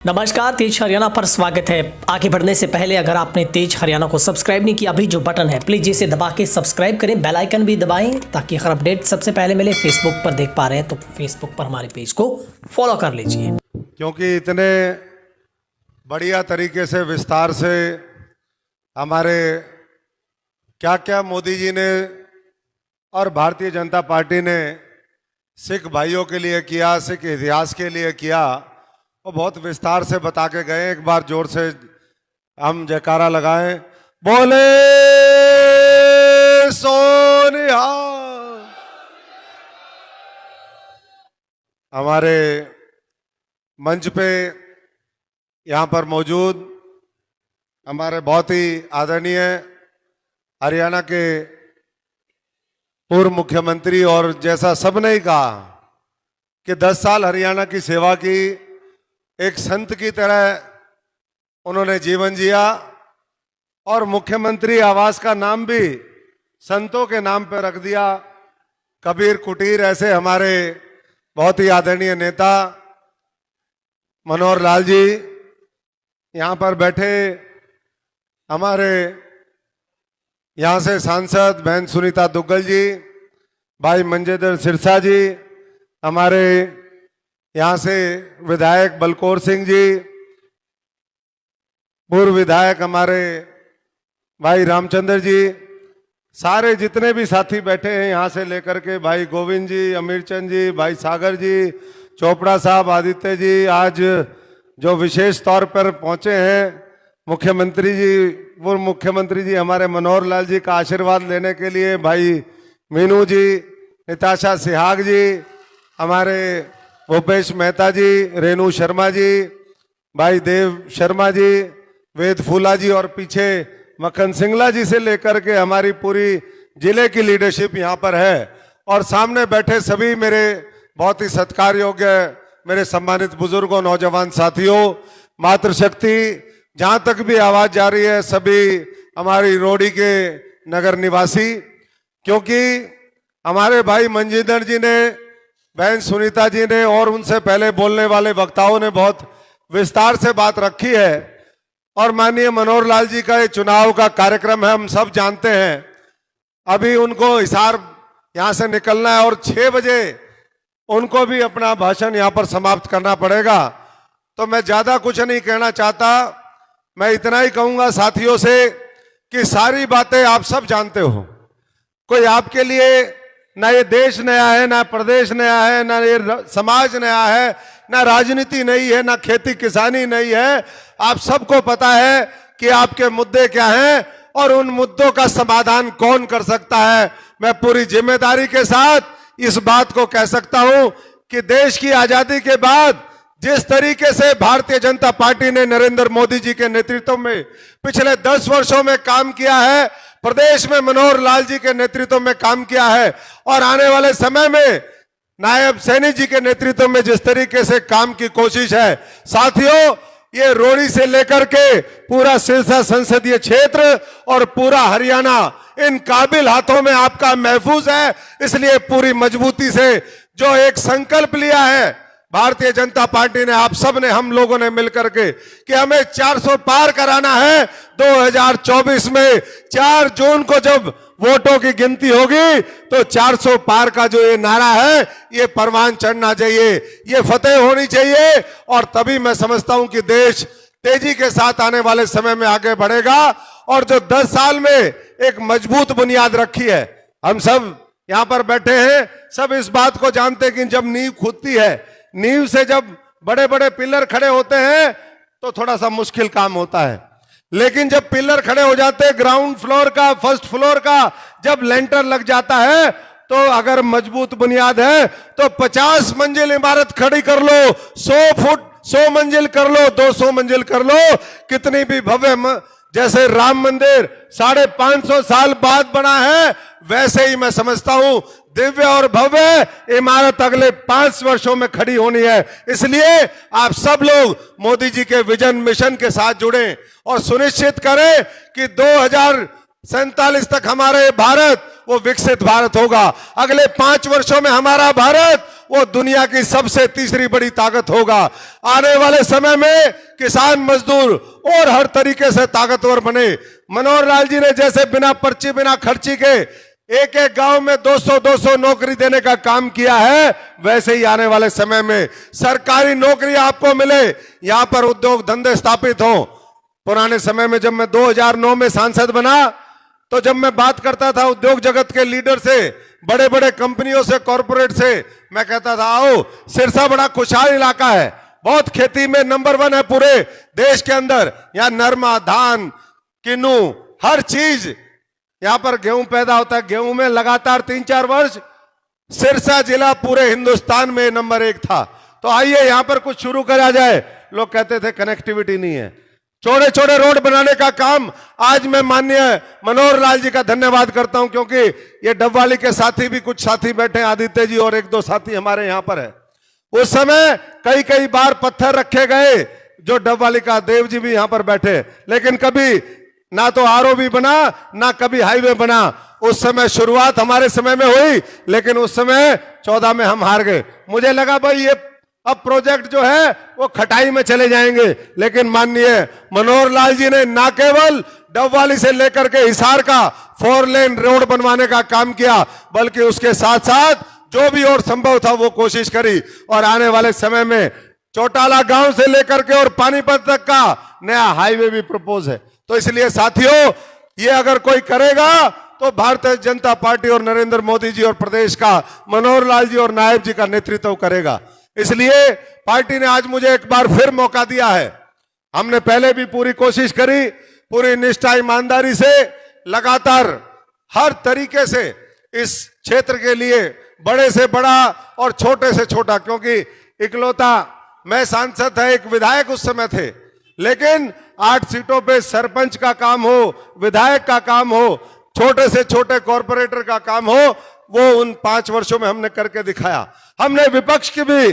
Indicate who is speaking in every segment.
Speaker 1: नमस्कार, तेज हरियाणा पर स्वागत है। आगे बढ़ने से पहले अगर आपने तेज हरियाणा को सब्सक्राइब नहीं किया, अभी जो बटन है प्लीज इसे दबा के सब्सक्राइब करें, बेल आइकन भी दबाएं ताकि हर अपडेट सबसे पहले मिले। फेसबुक पर देख पा रहे हैं तो फेसबुक पर हमारे पेज को फॉलो कर लीजिए।
Speaker 2: क्योंकि इतने बढ़िया तरीके से विस्तार से हमारे क्या क्या मोदी जी ने और भारतीय जनता पार्टी ने सिख भाइयों के लिए किया, सिख इतिहास के लिए किया, वो बहुत विस्तार से बता के गए। एक बार जोर से हम जयकारा लगाएं, बोले सोनिया। हमारे मंच पे यहाँ पर मौजूद हमारे बहुत ही आदरणीय हरियाणा के पूर्व मुख्यमंत्री, और जैसा सबने ही कहा कि 10 साल हरियाणा की सेवा की, एक संत की तरह उन्होंने जीवन जिया, और मुख्यमंत्री आवास का नाम भी संतों के नाम पर रख दिया, कबीर कुटीर। ऐसे हमारे बहुत ही आदरणीय नेता मनोहर लाल जी यहाँ पर बैठे, हमारे यहाँ से सांसद बहन सुनीता दुग्गल जी, भाई मंजेंद्र सिरसा जी, हमारे यहाँ से विधायक बलकौर सिंह जी, पूर्व विधायक हमारे भाई रामचंद्र जी, सारे जितने भी साथी बैठे हैं यहाँ से लेकर के, भाई गोविंद जी, अमीरचंद जी, भाई सागर जी, चोपड़ा साहब, आदित्य जी, आज जो विशेष तौर पर पहुंचे हैं, मुख्यमंत्री जी, पूर्व मुख्यमंत्री जी हमारे मनोहर लाल जी का आशीर्वाद लेने के लिए, भाई मीनू जी, निताशा सिहाग जी, हमारे भूपेश मेहता जी, रेणु शर्मा जी, भाई देव शर्मा जी, वेद फूला जी, और पीछे मक्खन सिंगला जी से लेकर के हमारी पूरी जिले की लीडरशिप यहाँ पर है। और सामने बैठे सभी मेरे बहुत ही सत्कार योग्य मेरे सम्मानित बुजुर्गों, नौजवान साथियों, मातृशक्ति, जहां तक भी आवाज जा रही है, सभी हमारी रोडी के नगर निवासी, क्योंकि हमारे भाई मंजिंदर जी ने, बहन सुनीता जी ने और उनसे पहले बोलने वाले वक्ताओं ने बहुत विस्तार से बात रखी है। और माननीय मनोहर लाल जी का ये चुनाव का कार्यक्रम है, हम सब जानते हैं। अभी उनको हिसार यहाँ से निकलना है और 6 बजे उनको भी अपना भाषण यहाँ पर समाप्त करना पड़ेगा। तो मैं ज्यादा कुछ नहीं कहना चाहता, मैं इतना ही कहूंगा साथियों से कि सारी बातें आप सब जानते हो। कोई आपके लिए ना ये देश नया है, ना प्रदेश नया है, ना ये समाज नया है, ना राजनीति नहीं है, ना खेती किसानी नहीं है। आप सबको पता है कि आपके मुद्दे क्या हैं और उन मुद्दों का समाधान कौन कर सकता है। मैं पूरी जिम्मेदारी के साथ इस बात को कह सकता हूं कि देश की आजादी के बाद जिस तरीके से भारतीय जनता पार्टी ने नरेंद्र मोदी जी के नेतृत्व में पिछले 10 वर्षों में काम किया है, प्रदेश में मनोहर लाल जी के नेतृत्व में काम किया है, और आने वाले समय में नायब सैनी जी के नेतृत्व में जिस तरीके से काम की कोशिश है, साथियों, ये रोडी से लेकर के पूरा सिरसा संसदीय क्षेत्र और पूरा हरियाणा इन काबिल हाथों में आपका महफूज है। इसलिए पूरी मजबूती से जो एक संकल्प लिया है भारतीय जनता पार्टी ने, आप सब ने, हम लोगों ने मिलकर के, कि हमें 400 पार कराना है 2024 में। 4 जून को जब वोटों की गिनती होगी तो 400 पार का जो ये नारा है, ये परवान चढ़ना चाहिए, ये फतेह होनी चाहिए। और तभी मैं समझता हूं कि देश तेजी के साथ आने वाले समय में आगे बढ़ेगा। और जो 10 साल में एक मजबूत बुनियाद रखी है, हम सब यहां पर बैठे हैं, सब इस बात को जानते हैं कि जब नींव खुदती है, नींव से जब बड़े बड़े पिलर खड़े होते हैं तो थोड़ा सा मुश्किल काम होता है, लेकिन जब पिलर खड़े हो जाते हैं, ग्राउंड फ्लोर का, फर्स्ट फ्लोर का जब लेंटर लग जाता है, तो अगर मजबूत बुनियाद है तो 50 मंजिल इमारत खड़ी कर लो, 100 मंजिल कर लो, 200 मंजिल कर लो, कितनी भी भव्य, जैसे राम मंदिर 550 साल बाद बना है, वैसे ही मैं समझता हूं दिव्य और भव्य इमारत अगले 5 वर्षों में खड़ी होनी है। इसलिए आप सब लोग मोदी जी के विजन मिशन के साथ जुड़ें और सुनिश्चित करें कि 2047 तक हमारे भारत वो विकसित भारत होगा। अगले 5 वर्षों में हमारा भारत वो दुनिया की सबसे तीसरी बड़ी ताकत होगा। आने वाले समय में किसान मजदूर और हर तरीके से ताकतवर बने। मनोहर लाल जी ने जैसे बिना पर्ची बिना खर्ची के एक एक गांव में 200-200 नौकरी देने का काम किया है, वैसे ही आने वाले समय में सरकारी नौकरी आपको मिले, यहां पर उद्योग धंधे स्थापित हो। पुराने समय में जब मैं 2009 में सांसद बना तो जब मैं बात करता था उद्योग जगत के लीडर से, बड़े बड़े कंपनियों से, कॉरपोरेट से, मैं कहता था आओ सिरसा बड़ा खुशहाल इलाका है, बहुत खेती में नंबर 1 है पूरे देश के अंदर। यहाँ नरमा, धान, किन्नू, हर चीज यहां पर गेहूं पैदा होता है। गेहूं में लगातार 3-4 वर्ष सिरसा जिला पूरे हिंदुस्तान में नंबर 1 था। तो आइए यहां पर कुछ शुरू करा जाए। लोग कहते थे कनेक्टिविटी नहीं है, छोटे छोटे रोड बनाने का काम आज मैं माननीय मनोहर लाल जी का धन्यवाद करता हूं, क्योंकि ये डबवाली के साथी भी कुछ साथी बैठे हैं, आदित्य जी और 1-2 साथी हमारे यहां पर है। उस समय कई बार पत्थर रखे गए, जो डबवाली का देव जी भी यहां पर बैठे, लेकिन कभी ना तो आरओबी बना ना कभी हाईवे बना। उस समय शुरुआत हमारे समय में हुई, लेकिन उस समय 14 में हम हार गए। मुझे लगा भाई ये अब प्रोजेक्ट जो है वो खटाई में चले जाएंगे, लेकिन माननीय मनोहर लाल जी ने ना केवल डबवाली से लेकर के हिसार का 4 लेन रोड बनवाने का काम किया, बल्कि उसके साथ साथ जो भी और संभव था वो कोशिश करी। और आने वाले समय में चौटाला गांव से लेकर के और पानीपत तक का नया हाईवे भी प्रपोज है। तो इसलिए साथियों, ये अगर कोई करेगा तो भारतीय जनता पार्टी और नरेंद्र मोदी जी और प्रदेश का मनोहर लाल जी और नायब जी का नेतृत्व करेगा। इसलिए पार्टी ने आज मुझे एक बार फिर मौका दिया है। हमने पहले भी पूरी कोशिश करी, पूरी निष्ठा ईमानदारी से, लगातार हर तरीके से इस क्षेत्र के लिए बड़े से बड़ा और छोटे से छोटा, क्योंकि इकलौता मैं सांसद था, एक विधायक उस समय थे, लेकिन 8 सीटों पे सरपंच का काम हो, विधायक का काम हो, छोटे से छोटे कॉरपोरेटर का काम हो, वो उन 5 वर्षों में हमने करके दिखाया। हमने विपक्ष की भी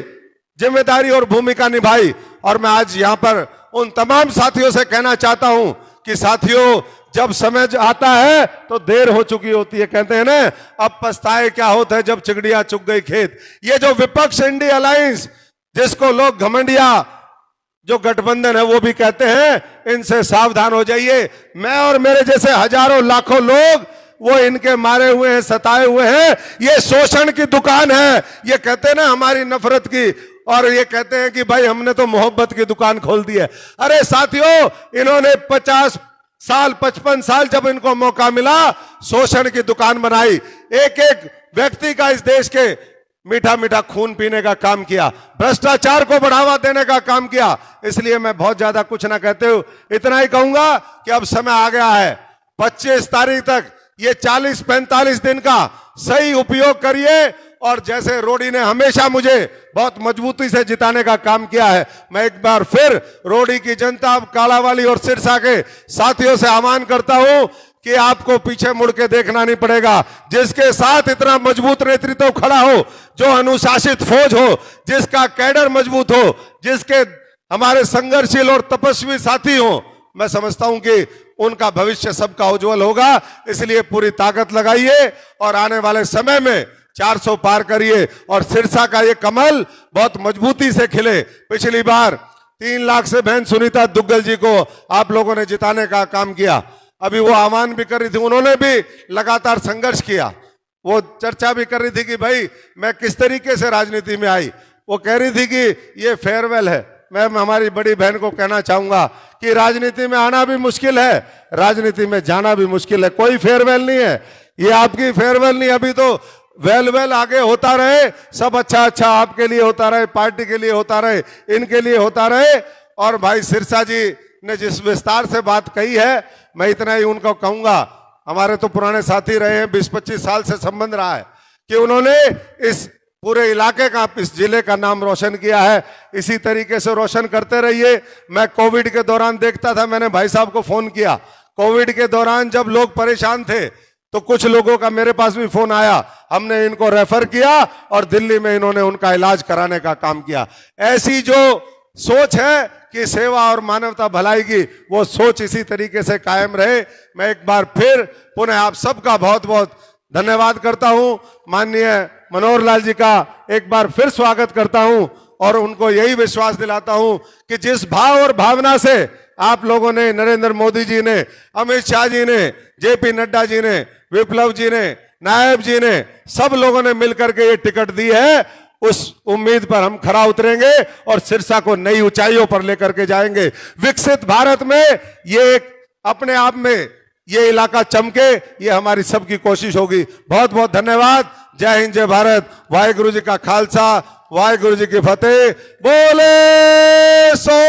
Speaker 2: जिम्मेदारी और भूमिका निभाई। और मैं आज यहां पर उन तमाम साथियों से कहना चाहता हूं कि साथियों, जब समय आता है तो देर हो चुकी होती है। कहते हैं ना, अब पछताए क्या होता है जब चिगड़िया चुग गई खेत। ये जो विपक्ष इंडिया अलायंस, जिसको लोग घमंडिया जो गठबंधन है वो भी कहते हैं, इनसे सावधान हो जाइए। मैं और मेरे जैसे हजारों लाखों लोग वो इनके मारे हुए हैं, सताए हुए हैं। ये शोषण की दुकान है। ये कहते हैं ना हमारी नफरत की, और ये कहते हैं कि भाई हमने तो मोहब्बत की दुकान खोल दी है। अरे साथियों, इन्होंने 50 साल 55 साल जब इनको मौका मिला, शोषण की दुकान बनाई। एक एक व्यक्ति का इस देश के मीठा मीठा खून पीने का काम किया, भ्रष्टाचार को बढ़ावा देने का काम किया। इसलिए मैं बहुत ज्यादा कुछ ना कहते हुए इतना ही कहूंगा कि अब समय आ गया है। 25 तारीख तक ये 40-45 दिन का सही उपयोग करिए। और जैसे रोडी ने हमेशा मुझे बहुत मजबूती से जिताने का काम किया है, मैं एक बार फिर रोडी की जनता, कालावाली और सिरसा के साथियों से आह्वान करता हूं कि आपको पीछे मुड़ के देखना नहीं पड़ेगा। जिसके साथ इतना मजबूत नेतृत्व खड़ा हो, जो अनुशासित फौज हो, जिसका कैडर मजबूत हो, जिसके हमारे संघर्षशील और तपस्वी साथी हो, मैं समझता हूं कि उनका भविष्य सबका उज्जवल होगा। इसलिए पूरी ताकत लगाइए और आने वाले समय में 400 पार करिए और सिरसा का ये कमल बहुत मजबूती से खिले। पिछली बार 3 लाख से बहन सुनीता दुग्गल जी को आप लोगों ने जिताने का काम किया। अभी वो आह्वान भी कर रही थी, उन्होंने भी लगातार संघर्ष किया। वो चर्चा भी कर रही थी कि भाई मैं किस तरीके से राजनीति में आई। वो कह रही थी कि ये फेयरवेल है। मैं हमारी बड़ी बहन को कहना चाहूंगा कि राजनीति में आना भी मुश्किल है, राजनीति में जाना भी मुश्किल है। कोई फेयरवेल नहीं है, ये आपकी फेयरवेल नहीं। अभी तो वेल आगे होता रहे, सब अच्छा अच्छा आपके लिए होता रहे, पार्टी के लिए होता रहे, इनके लिए होता रहे। और भाई सिरसा जी ने जिस विस्तार से बात कही है, मैं इतना ही उनको कहूंगा, हमारे तो पुराने साथी रहे हैं, 20-25 साल से संबंध रहा है, कि उन्होंने इस पूरे इलाके का, इस जिले का नाम रोशन किया है। इसी तरीके से रोशन करते रहिए। मैं कोविड के दौरान देखता था, मैंने भाई साहब को फोन किया, कोविड के दौरान जब लोग परेशान थे तो कुछ लोगों का मेरे पास भी फोन आया, हमने इनको रेफर किया और दिल्ली में इन्होंने उनका इलाज कराने का काम किया। ऐसी जो सोच है कि सेवा और मानवता भलाई की, वो सोच इसी तरीके से कायम रहे। मैं एक बार फिर पुनः आप सबका बहुत बहुत धन्यवाद करता हूं। माननीय मनोहर लाल जी का एक बार फिर स्वागत करता हूं और उनको यही विश्वास दिलाता हूं कि जिस भाव और भावना से आप लोगों ने, नरेंद्र मोदी जी ने, अमित शाह जी ने, जेपी नड्डा जी ने, विप्लव जी ने, नायब जी ने, सब लोगों ने मिलकर के ये टिकट दी है, उस उम्मीद पर हम खरा उतरेंगे और सिरसा को नई ऊंचाइयों पर लेकर के जाएंगे। विकसित भारत में ये एक अपने आप में ये इलाका चमके, ये हमारी सबकी कोशिश होगी। बहुत बहुत धन्यवाद। जय हिंद, जय भारत। वाहिगुरु जी का खालसा, वाहिगुरु जी की फतेह। बोले सो